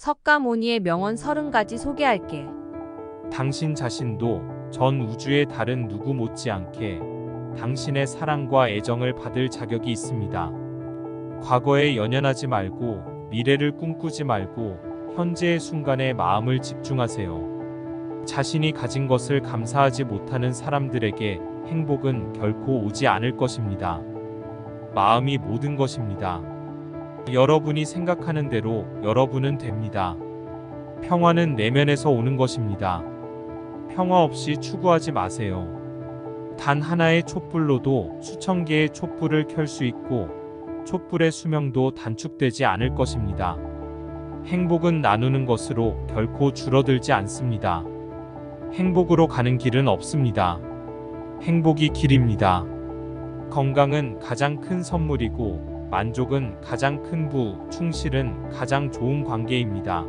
석가모니의 명언 30가지 소개할게. 당신 자신도 전 우주의 다른 누구 못지않게 당신의 사랑과 애정을 받을 자격이 있습니다. 과거에 연연하지 말고 미래를 꿈꾸지 말고 현재의 순간에 마음을 집중하세요. 자신이 가진 것을 감사하지 못하는 사람들에게 행복은 결코 오지 않을 것입니다. 마음이 모든 것입니다. 여러분이 생각하는 대로 여러분은 됩니다. 평화는 내면에서 오는 것입니다. 평화 없이 추구하지 마세요. 단 하나의 촛불로도 수천 개의 촛불을 켤 수 있고 촛불의 수명도 단축되지 않을 것입니다. 행복은 나누는 것으로 결코 줄어들지 않습니다. 행복으로 가는 길은 없습니다. 행복이 길입니다. 건강은 가장 큰 선물이고 만족은 가장 큰 부, 충실은 가장 좋은 관계입니다.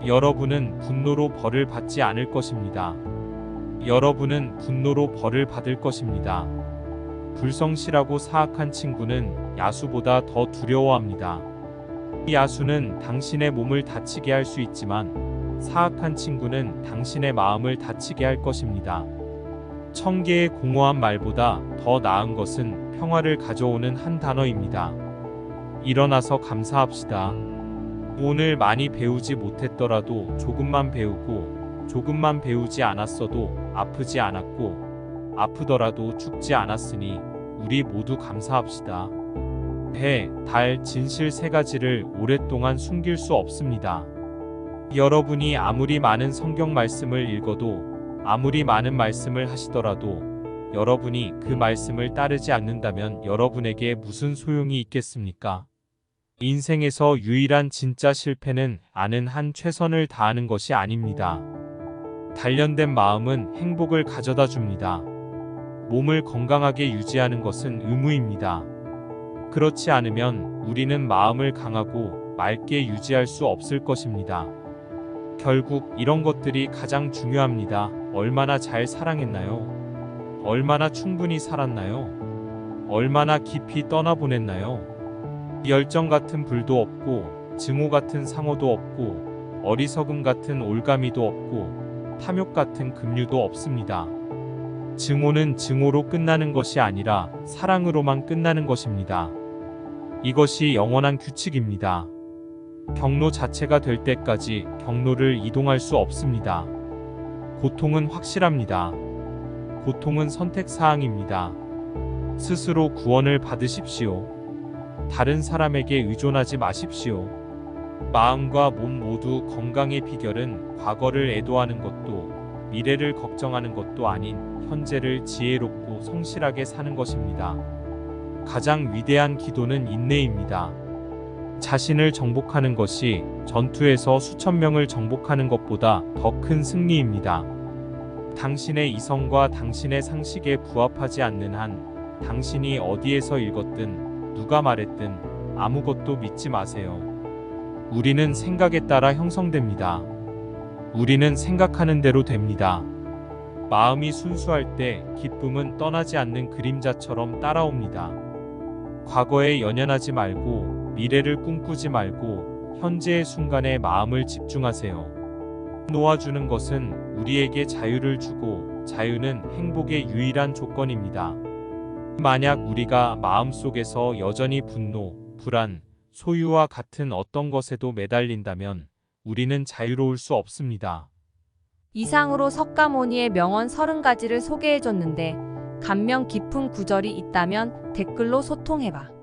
여러분은 분노로 벌을 받지 않을 것입니다. 여러분은 분노로 벌을 받을 것입니다. 불성실하고 사악한 친구는 야수보다 더 두려워합니다. 이 야수는 당신의 몸을 다치게 할 수 있지만 사악한 친구는 당신의 마음을 다치게 할 것입니다. 1000개의 공허한 말보다 더 나은 것은 평화를 가져오는 한 단어입니다. 일어나서 감사합시다. 오늘 많이 배우지 못했더라도 조금만 배우고 조금만 배우지 않았어도 아프지 않았고 아프더라도 죽지 않았으니 우리 모두 감사합시다. 배, 달, 진실 3가지를 오랫동안 숨길 수 없습니다. 여러분이 아무리 많은 성경 말씀을 읽어도 아무리 많은 말씀을 하시더라도 여러분이 그 말씀을 따르지 않는다면 여러분에게 무슨 소용이 있겠습니까? 인생에서 유일한 진짜 실패는 아는 한 최선을 다하는 것이 아닙니다. 단련된 마음은 행복을 가져다 줍니다. 몸을 건강하게 유지하는 것은 의무입니다. 그렇지 않으면 우리는 마음을 강하고 맑게 유지할 수 없을 것입니다. 결국 이런 것들이 가장 중요합니다. 얼마나 잘 사랑했나요? 얼마나 충분히 살았나요? 얼마나 깊이 떠나보냈나요? 열정 같은 불도 없고 증오 같은 상호도 없고 어리석음 같은 올가미도 없고 탐욕 같은 급류도 없습니다. 증오는 증오로 끝나는 것이 아니라 사랑으로만 끝나는 것입니다. 이것이 영원한 규칙입니다. 경로 자체가 될 때까지 경로를 이동할 수 없습니다. 고통은 확실합니다. 고통은 선택사항입니다. 스스로 구원을 받으십시오. 다른 사람에게 의존하지 마십시오. 마음과 몸 모두 건강의 비결은 과거를 애도하는 것도 미래를 걱정하는 것도 아닌 현재를 지혜롭고 성실하게 사는 것입니다. 가장 위대한 기도는 인내입니다. 자신을 정복하는 것이 전투에서 수천 명을 정복하는 것보다 더 큰 승리입니다. 당신의 이성과 당신의 상식에 부합하지 않는 한 당신이 어디에서 읽었든 누가 말했든 아무것도 믿지 마세요. 우리는 생각에 따라 형성됩니다. 우리는 생각하는 대로 됩니다. 마음이 순수할 때 기쁨은 떠나지 않는 그림자처럼 따라옵니다. 과거에 연연하지 말고 미래를 꿈꾸지 말고 현재의 순간에 마음을 집중하세요. 놓아주는 것은 우리에게 자유를 주고 자유는 행복의 유일한 조건입니다. 만약 우리가 마음속에서 여전히 분노, 불안, 소유와 같은 어떤 것에도 매달린다면 우리는 자유로울 수 없습니다. 이상으로 석가모니의 명언 30가지를 소개해줬는데 감명 깊은 구절이 있다면 댓글로 소통해봐.